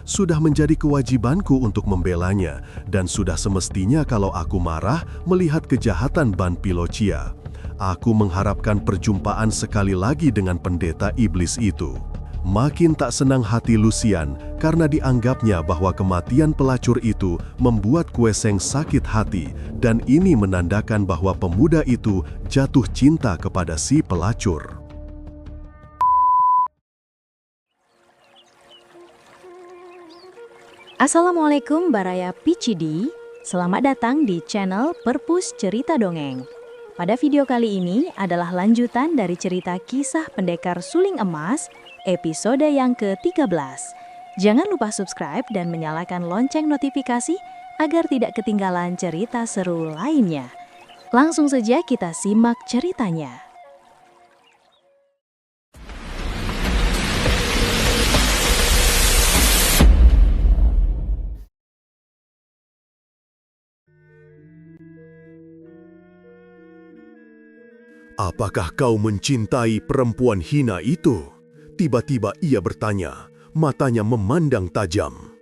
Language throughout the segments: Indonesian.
sudah menjadi kewajibanku untuk membelanya, dan sudah semestinya kalau aku marah melihat kejahatan Ban Pilocia. Aku mengharapkan perjumpaan sekali lagi dengan pendeta iblis itu. Makin tak senang hati Lucian karena dianggapnya bahwa kematian pelacur itu membuat Kue Seng sakit hati, dan ini menandakan bahwa pemuda itu jatuh cinta kepada si pelacur. Assalamualaikum Baraya PCD, selamat datang di channel Perpus Cerita Dongeng. Pada video kali ini adalah lanjutan dari cerita kisah pendekar suling emas, episode yang ke-13. Jangan lupa subscribe dan menyalakan lonceng notifikasi agar tidak ketinggalan cerita seru lainnya. Langsung saja kita simak ceritanya. "Apakah kau mencintai perempuan hina itu?" Tiba-tiba ia bertanya, matanya memandang tajam.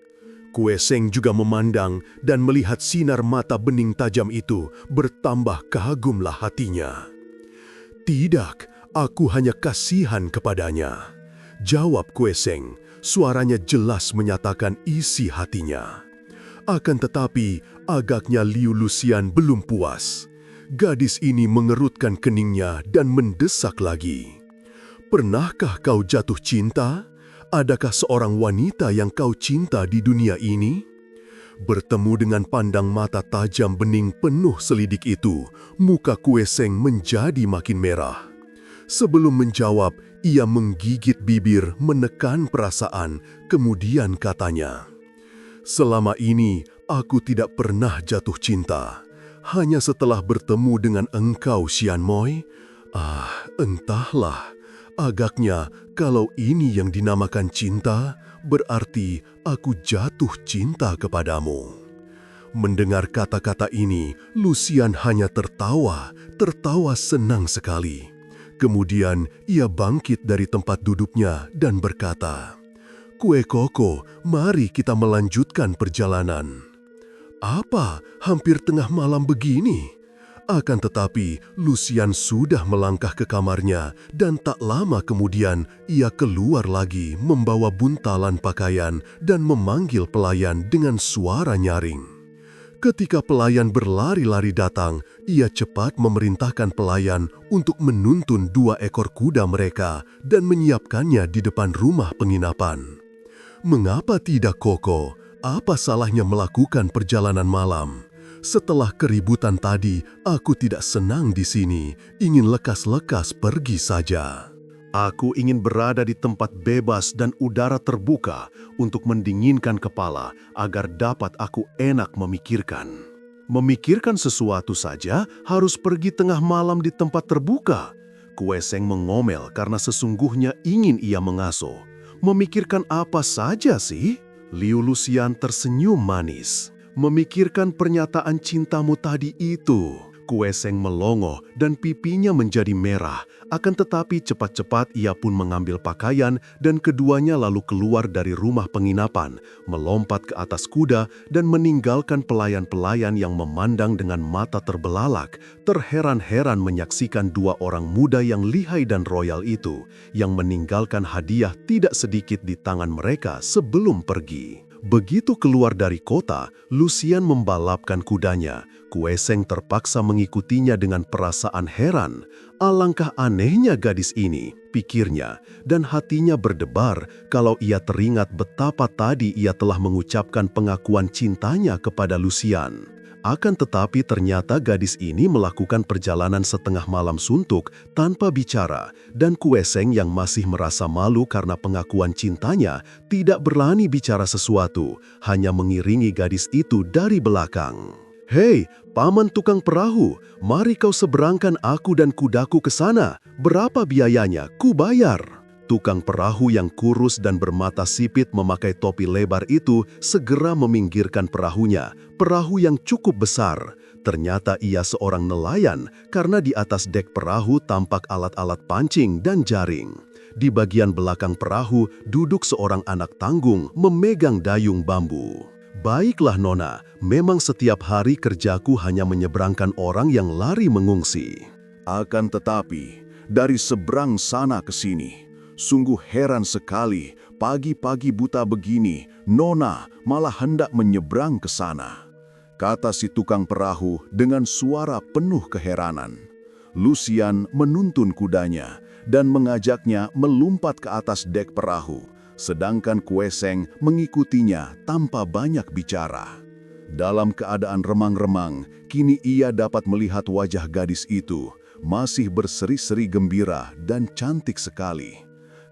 Kue Seng juga memandang dan melihat sinar mata bening tajam itu, bertambah kagumlah hatinya. "Tidak, aku hanya kasihan kepadanya," jawab Kue Seng. Suaranya jelas menyatakan isi hatinya. Akan tetapi, agaknya Liu Lucian belum puas. Gadis ini mengerutkan keningnya dan mendesak lagi. "Pernahkah kau jatuh cinta? Adakah seorang wanita yang kau cinta di dunia ini?" Bertemu dengan pandang mata tajam bening penuh selidik itu, muka Kue Seng menjadi makin merah. Sebelum menjawab, ia menggigit bibir menekan perasaan, kemudian katanya, "Selama ini aku tidak pernah jatuh cinta. Hanya setelah bertemu dengan engkau, Xian Moi. Entahlah. Agaknya kalau ini yang dinamakan cinta, berarti aku jatuh cinta kepadamu." Mendengar kata-kata ini, Lucian hanya tertawa senang sekali. Kemudian ia bangkit dari tempat duduknya dan berkata, "Kue Koko, mari kita melanjutkan perjalanan." "Apa? Hampir tengah malam begini?" Akan tetapi, Lucian sudah melangkah ke kamarnya dan tak lama kemudian ia keluar lagi membawa buntalan pakaian dan memanggil pelayan dengan suara nyaring. Ketika pelayan berlari-lari datang, ia cepat memerintahkan pelayan untuk menuntun 2 ekor kuda mereka dan menyiapkannya di depan rumah penginapan. "Mengapa tidak, Koko? Apa salahnya melakukan perjalanan malam? Setelah keributan tadi, aku tidak senang di sini, ingin lekas-lekas pergi saja." "Aku ingin berada di tempat bebas dan udara terbuka untuk mendinginkan kepala agar dapat aku enak memikirkan." "Memikirkan sesuatu saja harus pergi tengah malam di tempat terbuka?" Kue Seng mengomel karena sesungguhnya ingin ia mengasuh. "Memikirkan apa saja sih?" Liu Lucian tersenyum manis. "Memikirkan pernyataan cintamu tadi itu." Kue Seng melongo dan pipinya menjadi merah. Akan tetapi cepat-cepat ia pun mengambil pakaian dan keduanya lalu keluar dari rumah penginapan, melompat ke atas kuda dan meninggalkan pelayan-pelayan yang memandang dengan mata terbelalak, terheran-heran menyaksikan 2 orang muda yang lihai dan royal itu, yang meninggalkan hadiah tidak sedikit di tangan mereka sebelum pergi. Begitu keluar dari kota, Lucian membalapkan kudanya. Kue Seng terpaksa mengikutinya dengan perasaan heran. Alangkah anehnya gadis ini, pikirnya, dan hatinya berdebar kalau ia teringat betapa tadi ia telah mengucapkan pengakuan cintanya kepada Lucian. Akan tetapi ternyata gadis ini melakukan perjalanan setengah malam suntuk tanpa bicara, dan Kue Seng yang masih merasa malu karena pengakuan cintanya tidak berani bicara sesuatu, hanya mengiringi gadis itu dari belakang. "Hei, paman tukang perahu, mari kau seberangkan aku dan kudaku ke sana. Berapa biayanya? Ku bayar." Tukang perahu yang kurus dan bermata sipit memakai topi lebar itu segera meminggirkan perahunya, perahu yang cukup besar. Ternyata ia seorang nelayan karena di atas dek perahu tampak alat-alat pancing dan jaring. Di bagian belakang perahu duduk seorang anak tanggung memegang dayung bambu. Baiklah Nona, memang setiap hari kerjaku hanya menyeberangkan orang yang lari mengungsi. Akan tetapi, dari seberang sana ke sini, sungguh heran sekali pagi-pagi buta begini Nona malah hendak menyeberang ke sana, kata si tukang perahu dengan suara penuh keheranan. Lucian menuntun kudanya dan mengajaknya melompat ke atas dek perahu, sedangkan Kueseng mengikutinya tanpa banyak bicara. Dalam keadaan remang-remang, kini ia dapat melihat wajah gadis itu masih berseri-seri gembira dan cantik sekali.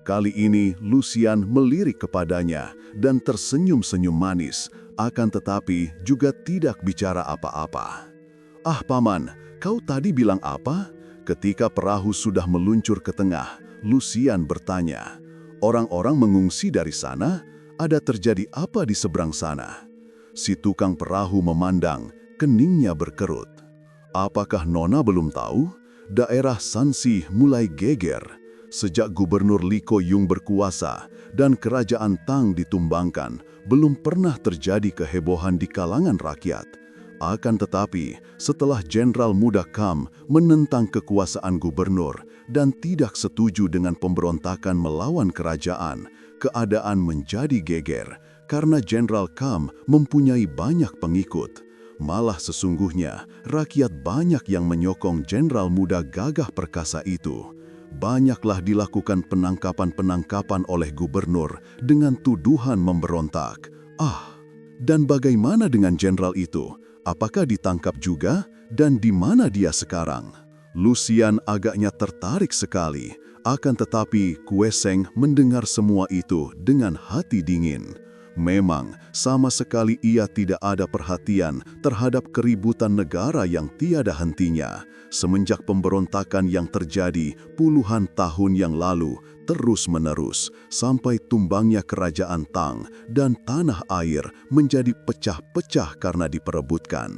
Kali ini Lucian melirik kepadanya dan tersenyum-senyum manis, akan tetapi juga tidak bicara apa-apa. "Ah Paman, kau tadi bilang apa?" Ketika perahu sudah meluncur ke tengah, Lucian bertanya, "Orang-orang mengungsi dari sana? Ada terjadi apa di seberang sana?" Si tukang perahu memandang, keningnya berkerut. "Apakah Nona belum tahu? Daerah Shanxi mulai geger. Sejak Gubernur Li Koyung berkuasa dan kerajaan Tang ditumbangkan, belum pernah terjadi kehebohan di kalangan rakyat. Akan tetapi, setelah Jenderal Muda Kam menentang kekuasaan gubernur dan tidak setuju dengan pemberontakan melawan kerajaan, keadaan menjadi geger karena Jenderal Kam mempunyai banyak pengikut. Malah sesungguhnya, rakyat banyak yang menyokong Jenderal Muda gagah perkasa itu. Banyaklah dilakukan penangkapan-penangkapan oleh gubernur dengan tuduhan memberontak. Dan bagaimana dengan jenderal itu? Apakah ditangkap juga? Dan di mana dia sekarang?" Lucian agaknya tertarik sekali, akan tetapi Kueseng mendengar semua itu dengan hati dingin. Memang, sama sekali ia tidak ada perhatian terhadap keributan negara yang tiada hentinya, semenjak pemberontakan yang terjadi puluhan tahun yang lalu terus-menerus, sampai tumbangnya kerajaan Tang dan tanah air menjadi pecah-pecah karena diperebutkan.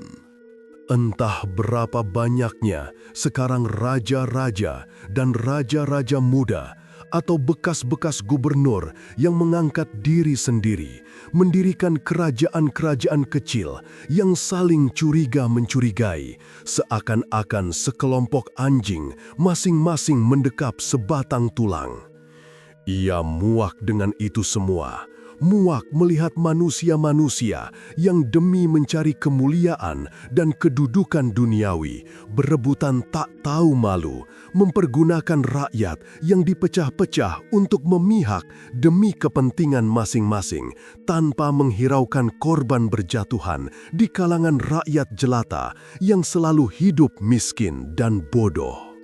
Entah berapa banyaknya sekarang raja-raja dan raja-raja muda atau bekas-bekas gubernur yang mengangkat diri sendiri, mendirikan kerajaan-kerajaan kecil yang saling curiga-mencurigai, seakan-akan sekelompok anjing masing-masing mendekap sebatang tulang. Ia muak dengan itu semua. Muak melihat manusia-manusia yang demi mencari kemuliaan dan kedudukan duniawi berebutan tak tahu malu, mempergunakan rakyat yang dipecah-pecah untuk memihak demi kepentingan masing-masing tanpa menghiraukan korban berjatuhan di kalangan rakyat jelata yang selalu hidup miskin dan bodoh.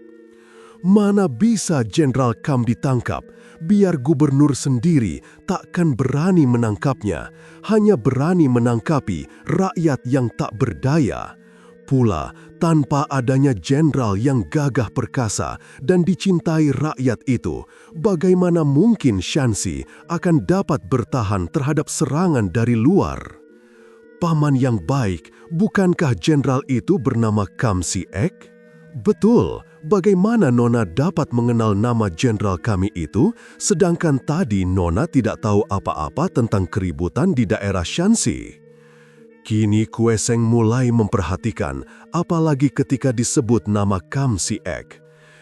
Mana bisa Jenderal Kam ditangkap, biar gubernur sendiri takkan berani menangkapnya, hanya berani menangkapi rakyat yang tak berdaya. Pula, tanpa adanya jenderal yang gagah perkasa dan dicintai rakyat itu, bagaimana mungkin Shanxi akan dapat bertahan terhadap serangan dari luar? Paman yang baik, bukankah jenderal itu bernama Kam Si-ek? Betul. Bagaimana Nona dapat mengenal nama jenderal kami itu, sedangkan tadi Nona tidak tahu apa-apa tentang keributan di daerah Shanxi? Kini Kueseng mulai memperhatikan, apalagi ketika disebut nama Kam Si-ek.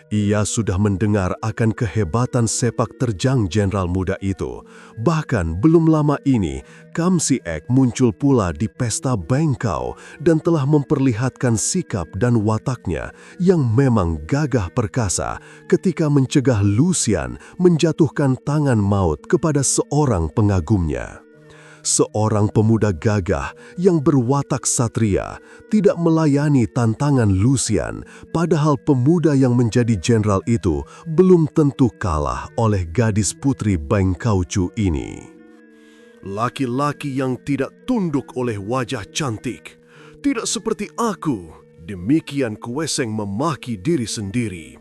Ia sudah mendengar akan kehebatan sepak terjang jenderal muda itu. Bahkan belum lama ini, Kam Si-ek muncul pula di pesta Bengkau dan telah memperlihatkan sikap dan wataknya yang memang gagah perkasa ketika mencegah Lucian menjatuhkan tangan maut kepada seorang pengagumnya. Seorang pemuda gagah yang berwatak satria tidak melayani tantangan Lucian, padahal pemuda yang menjadi jenderal itu belum tentu kalah oleh gadis putri Bengkaucu ini. Laki-laki yang tidak tunduk oleh wajah cantik, tidak seperti aku, demikian Kueseng memaki diri sendiri.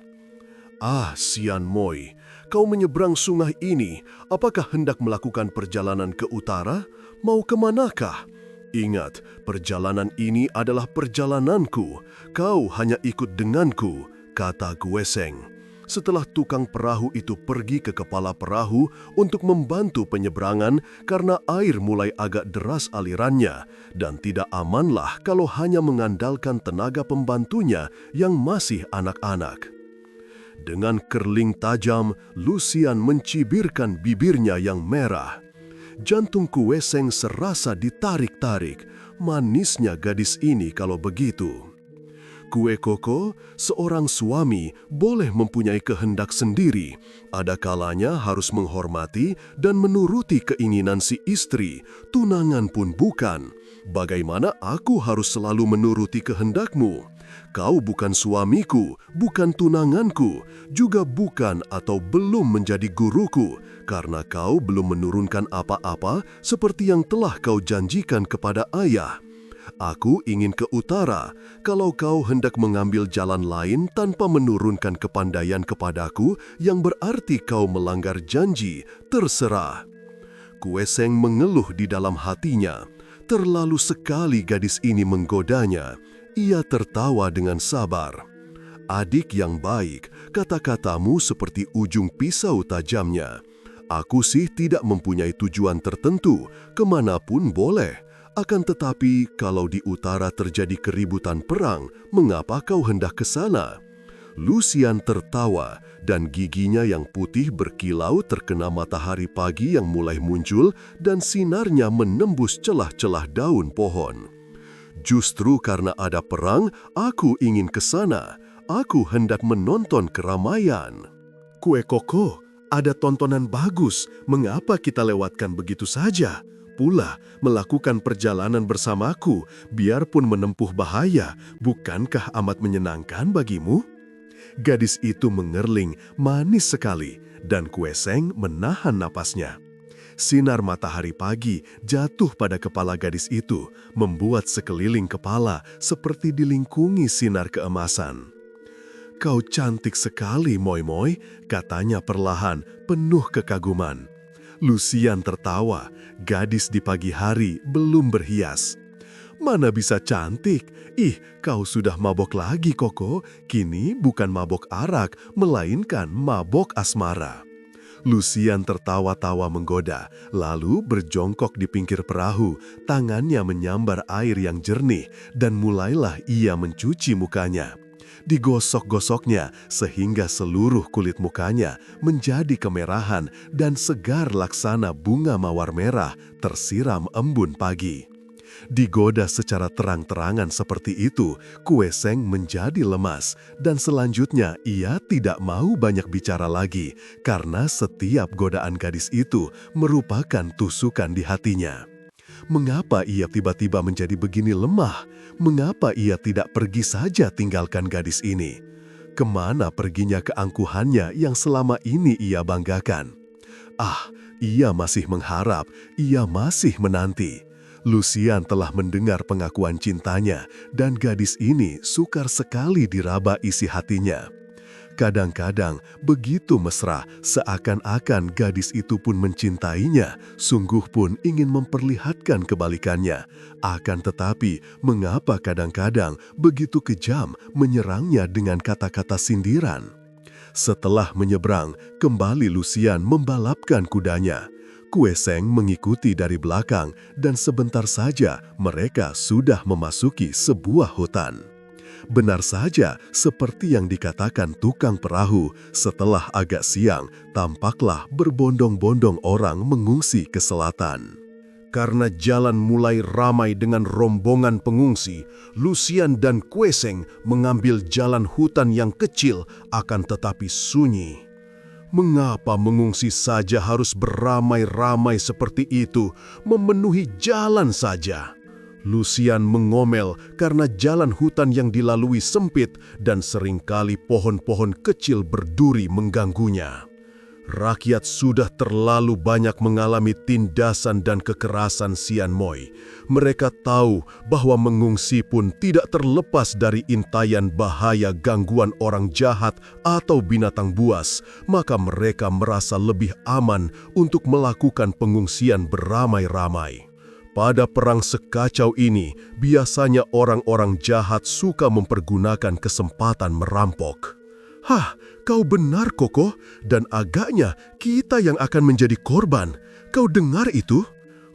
Sian Moi, kau menyeberang sungai ini, apakah hendak melakukan perjalanan ke utara? Mau kemanakah? Ingat, perjalanan ini adalah perjalananku. Kau hanya ikut denganku, kata Kueseng. setelah tukang perahu itu pergi ke kepala perahu untuk membantu penyeberangan karena air mulai agak deras alirannya dan tidak amanlah kalau hanya mengandalkan tenaga pembantunya yang masih anak-anak. Dengan kerling tajam, Lucian mencibirkan bibirnya yang merah. Jantung Kueseng serasa ditarik-tarik. Manisnya gadis ini kalau begitu. Kue Koko, seorang suami, boleh mempunyai kehendak sendiri. Ada kalanya harus menghormati dan menuruti keinginan si istri. Tunangan pun bukan. Bagaimana aku harus selalu menuruti kehendakmu? Kau bukan suamiku, bukan tunanganku, juga bukan atau belum menjadi guruku, karena kau belum menurunkan apa-apa seperti yang telah kau janjikan kepada ayah. Aku ingin ke utara. Kalau kau hendak mengambil jalan lain tanpa menurunkan kepandaian kepadaku, yang berarti kau melanggar janji, terserah. Kueseng mengeluh di dalam hatinya. Terlalu sekali gadis ini menggodanya. Ia tertawa dengan sabar. Adik yang baik, kata-katamu seperti ujung pisau tajamnya. Aku sih tidak mempunyai tujuan tertentu, kemanapun boleh. Akan tetapi, kalau di utara terjadi keributan perang, mengapa kau hendak ke sana? Lucian tertawa, dan giginya yang putih berkilau terkena matahari pagi yang mulai muncul dan sinarnya menembus celah-celah daun pohon. Justru karena ada perang, aku ingin ke sana. Aku hendak menonton keramaian. Kue Koko, ada tontonan bagus. Mengapa kita lewatkan begitu saja? Pula melakukan perjalanan bersamaku, biarpun menempuh bahaya, bukankah amat menyenangkan bagimu? Gadis itu mengerling, manis sekali, dan Kueseng menahan napasnya. Sinar matahari pagi jatuh pada kepala gadis itu, membuat sekeliling kepala seperti dilingkungi sinar keemasan. Kau cantik sekali, Moi-moi, katanya perlahan, penuh kekaguman. Lucian tertawa, gadis di pagi hari belum berhias. Mana bisa cantik? Ih, kau sudah mabok lagi, Koko. Kini bukan mabok arak, melainkan mabok asmara. Lucian tertawa-tawa menggoda, lalu berjongkok di pinggir perahu, tangannya menyambar air yang jernih, dan mulailah ia mencuci mukanya. Digosok-gosoknya sehingga seluruh kulit mukanya menjadi kemerahan dan segar laksana bunga mawar merah tersiram embun pagi. Digoda secara terang-terangan seperti itu, Kueseng menjadi lemas dan selanjutnya ia tidak mau banyak bicara lagi karena setiap godaan gadis itu merupakan tusukan di hatinya. Mengapa ia tiba-tiba menjadi begini lemah? Mengapa ia tidak pergi saja tinggalkan gadis ini? Kemana perginya keangkuhannya yang selama ini ia banggakan? Ah, ia masih mengharap, ia masih menanti. Lucian telah mendengar pengakuan cintanya dan gadis ini sukar sekali diraba isi hatinya. Kadang-kadang begitu mesra, seakan-akan gadis itu pun mencintainya, sungguh pun ingin memperlihatkan kebalikannya. Akan tetapi, mengapa kadang-kadang begitu kejam menyerangnya dengan kata-kata sindiran? Setelah menyeberang, kembali Lucian membalapkan kudanya. Kueseng mengikuti dari belakang dan sebentar saja mereka sudah memasuki sebuah hutan. Benar saja, seperti yang dikatakan tukang perahu, setelah agak siang, tampaklah berbondong-bondong orang mengungsi ke selatan. Karena jalan mulai ramai dengan rombongan pengungsi, Lucian dan Kueseng mengambil jalan hutan yang kecil akan tetapi sunyi. Mengapa mengungsi saja harus beramai-ramai seperti itu, memenuhi jalan saja? Lucian mengomel karena jalan hutan yang dilalui sempit dan seringkali pohon-pohon kecil berduri mengganggunya. Rakyat sudah terlalu banyak mengalami tindasan dan kekerasan Sian Moi. Mereka tahu bahwa mengungsi pun tidak terlepas dari intaian bahaya gangguan orang jahat atau binatang buas, maka mereka merasa lebih aman untuk melakukan pengungsian beramai-ramai. Pada perang sekacau ini, biasanya orang-orang jahat suka mempergunakan kesempatan merampok. Hah, kau benar, Koko, dan agaknya kita yang akan menjadi korban. Kau dengar itu?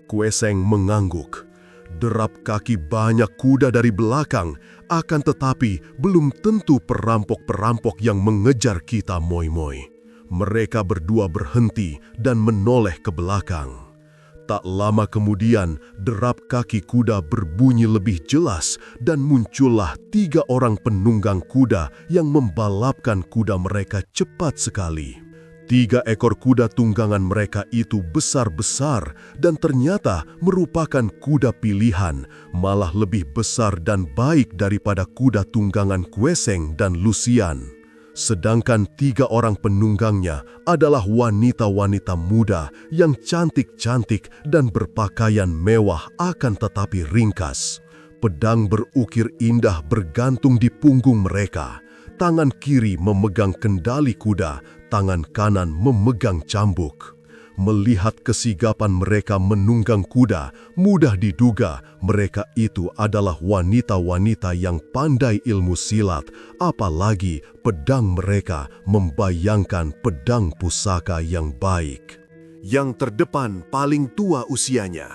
Kueseng mengangguk. Derap kaki banyak kuda dari belakang, akan tetapi belum tentu perampok-perampok yang mengejar kita, Moi-moi. Mereka berdua berhenti dan menoleh ke belakang. Tak lama kemudian, derap kaki kuda berbunyi lebih jelas dan muncullah 3 orang penunggang kuda yang membalapkan kuda mereka cepat sekali. 3 ekor kuda tunggangan mereka itu besar-besar dan ternyata merupakan kuda pilihan, malah lebih besar dan baik daripada kuda tunggangan Kueseng dan Lucian. Sedangkan 3 orang penunggangnya adalah wanita-wanita muda yang cantik-cantik dan berpakaian mewah akan tetapi ringkas. Pedang berukir indah bergantung di punggung mereka. Tangan kiri memegang kendali kuda, tangan kanan memegang cambuk. Melihat kesigapan mereka menunggang kuda, mudah diduga mereka itu adalah wanita-wanita yang pandai ilmu silat, apalagi pedang mereka membayangkan pedang pusaka yang baik. Yang terdepan paling tua usianya,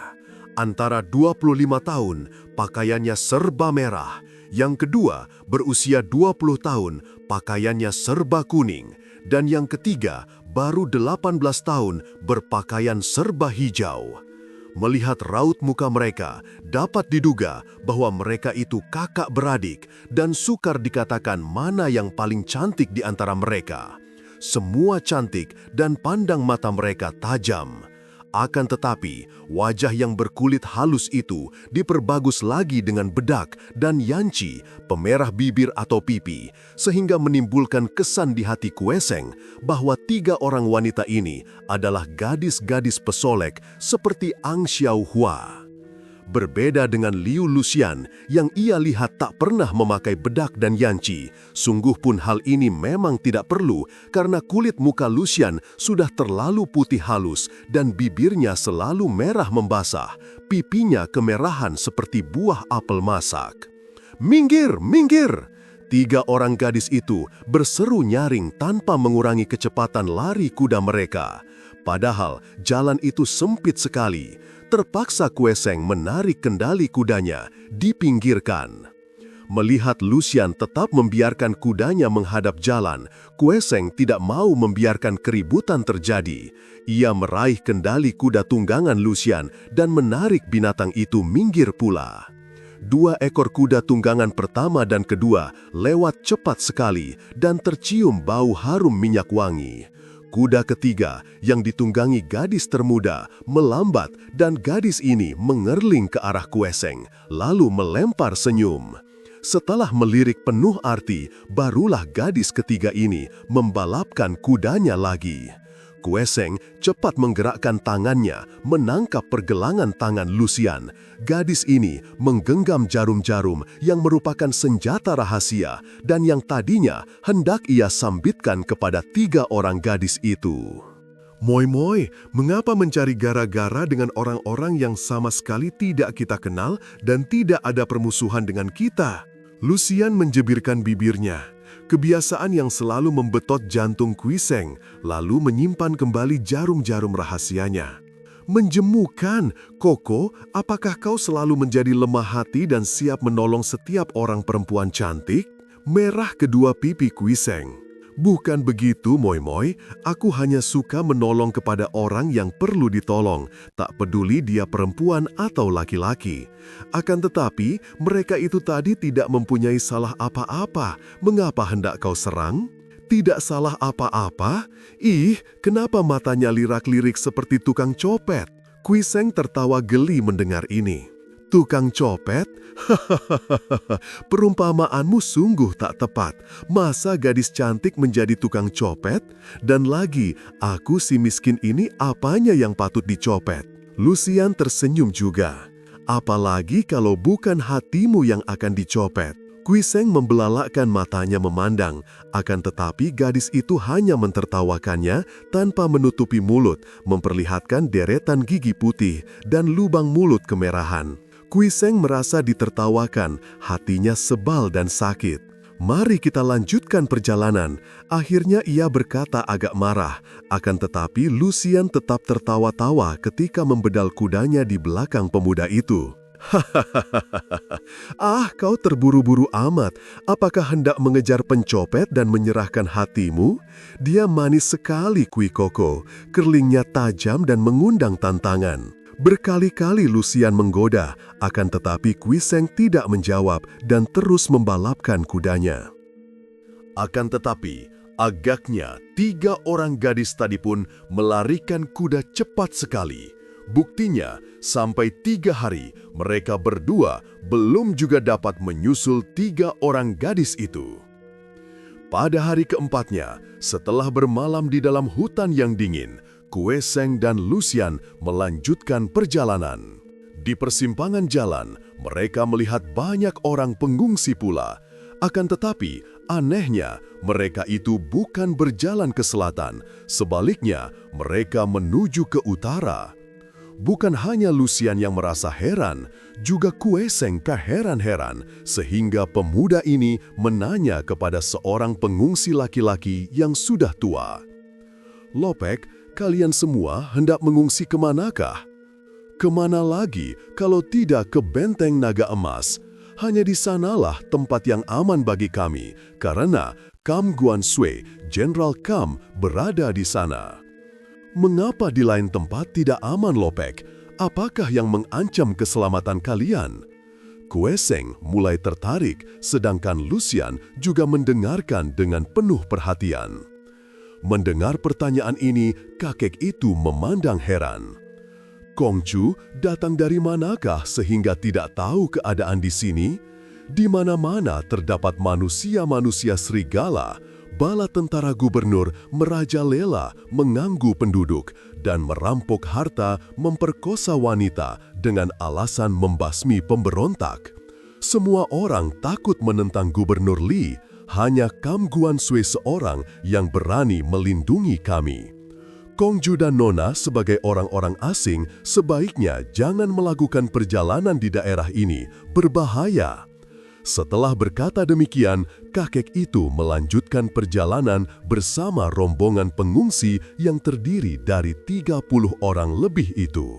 antara 25 tahun, pakaiannya serba merah. Yang kedua berusia 20 tahun, pakaiannya serba kuning. Dan yang ketiga baru 18 tahun, berpakaian serba hijau. Melihat raut muka mereka, dapat diduga bahwa mereka itu kakak beradik dan sukar dikatakan mana yang paling cantik di antara mereka. Semua cantik dan pandang mata mereka tajam. Akan tetapi, wajah yang berkulit halus itu diperbagus lagi dengan bedak dan yanci, pemerah bibir atau pipi, sehingga menimbulkan kesan di hati Kueseng bahwa 3 orang wanita ini adalah gadis-gadis pesolek seperti Ang Xiao Hua. Berbeda dengan Liu Lucian yang ia lihat tak pernah memakai bedak dan yanci, sungguh pun hal ini memang tidak perlu karena kulit muka Lucian sudah terlalu putih halus dan bibirnya selalu merah membasah, pipinya kemerahan seperti buah apel masak. "Minggir, minggir!" 3 orang gadis itu berseru nyaring tanpa mengurangi kecepatan lari kuda mereka. Padahal jalan itu sempit sekali. Terpaksa Kueseng menarik kendali kudanya, dipinggirkan. Melihat Lucian tetap membiarkan kudanya menghadap jalan, Kueseng tidak mau membiarkan keributan terjadi. Ia meraih kendali kuda tunggangan Lucian dan menarik binatang itu minggir pula. 2 ekor kuda tunggangan pertama dan kedua lewat cepat sekali dan tercium bau harum minyak wangi. Kuda ketiga yang ditunggangi gadis termuda melambat dan gadis ini mengerling ke arah Kueseng, lalu melempar senyum. Setelah melirik penuh arti, barulah gadis ketiga ini membalapkan kudanya lagi. Kueseng cepat menggerakkan tangannya menangkap pergelangan tangan Lucian. Gadis ini menggenggam jarum-jarum yang merupakan senjata rahasia dan yang tadinya hendak ia sambitkan kepada 3 orang gadis itu. "Moi-moi, mengapa mencari gara-gara dengan orang-orang yang sama sekali tidak kita kenal dan tidak ada permusuhan dengan kita?" Lucian menjebirkan bibirnya. Kebiasaan yang selalu membetot jantung Kueseng, lalu menyimpan kembali jarum-jarum rahasianya. "Menjemukan, Koko, apakah kau selalu menjadi lemah hati dan siap menolong setiap orang perempuan cantik?" Merah kedua pipi Kueseng. "Bukan begitu, Moi-moi. Aku hanya suka menolong kepada orang yang perlu ditolong, tak peduli dia perempuan atau laki-laki. Akan tetapi, mereka itu tadi tidak mempunyai salah apa-apa. Mengapa hendak kau serang?" "Tidak salah apa-apa? Ih, kenapa matanya lirak-lirik seperti tukang copet?" Kueseng tertawa geli mendengar ini. "Tukang copet? Hahaha, perumpamaanmu sungguh tak tepat. Masa gadis cantik menjadi tukang copet? Dan lagi, aku si miskin ini apanya yang patut dicopet?" Lucian tersenyum juga. "Apalagi kalau bukan hatimu yang akan dicopet." Kueseng membelalakkan matanya memandang, akan tetapi gadis itu hanya mentertawakannya tanpa menutupi mulut, memperlihatkan deretan gigi putih dan lubang mulut kemerahan. Kueseng merasa ditertawakan, hatinya sebal dan sakit. Mari kita lanjutkan perjalanan. Akhirnya ia berkata agak marah, akan tetapi Lucian tetap tertawa-tawa ketika membedal kudanya di belakang pemuda itu. Ah, kau terburu-buru amat. Apakah hendak mengejar pencopet dan menyerahkan hatimu? Dia manis sekali, Kui Koko. Kerlingnya tajam dan mengundang tantangan. Berkali-kali Lucian menggoda, akan tetapi Kui Seng tidak menjawab dan terus membalapkan kudanya. Akan tetapi, agaknya 3 orang gadis tadi pun melarikan kuda cepat sekali. Buktinya, sampai 3 hari mereka berdua belum juga dapat menyusul 3 orang gadis itu. Pada hari keempatnya, setelah bermalam di dalam hutan yang dingin, Kue Seng dan Lucian melanjutkan perjalanan. Di persimpangan jalan, mereka melihat banyak orang pengungsi pula. Akan tetapi, anehnya, mereka itu bukan berjalan ke selatan. Sebaliknya, mereka menuju ke utara. Bukan hanya Lucian yang merasa heran, juga Kue Seng keheran-heran, sehingga pemuda ini menanya kepada seorang pengungsi laki-laki yang sudah tua. "Lopek, kalian semua hendak mengungsi kemanakah?" "Kemana lagi kalau tidak ke Benteng Naga Emas? Hanya di sanalah tempat yang aman bagi kami, karena Kam Guan Sui, Jenderal Kam, berada di sana." "Mengapa di lain tempat tidak aman, Lopek? Apakah yang mengancam keselamatan kalian?" Kue Seng mulai tertarik, sedangkan Lucian juga mendengarkan dengan penuh perhatian. Mendengar pertanyaan ini, kakek itu memandang heran. "Kongcu datang dari manakah sehingga tidak tahu keadaan di sini? Di mana-mana terdapat manusia-manusia serigala. Bala tentara gubernur merajalela, mengganggu penduduk, dan merampok harta, memperkosa wanita dengan alasan membasmi pemberontak. Semua orang takut menentang Gubernur Li. Hanya Kam Guan Sui seorang yang berani melindungi kami. Kongju dan Nona sebagai orang-orang asing sebaiknya jangan melakukan perjalanan di daerah ini, berbahaya." Setelah berkata demikian, kakek itu melanjutkan perjalanan bersama rombongan pengungsi yang terdiri dari 30 orang lebih itu.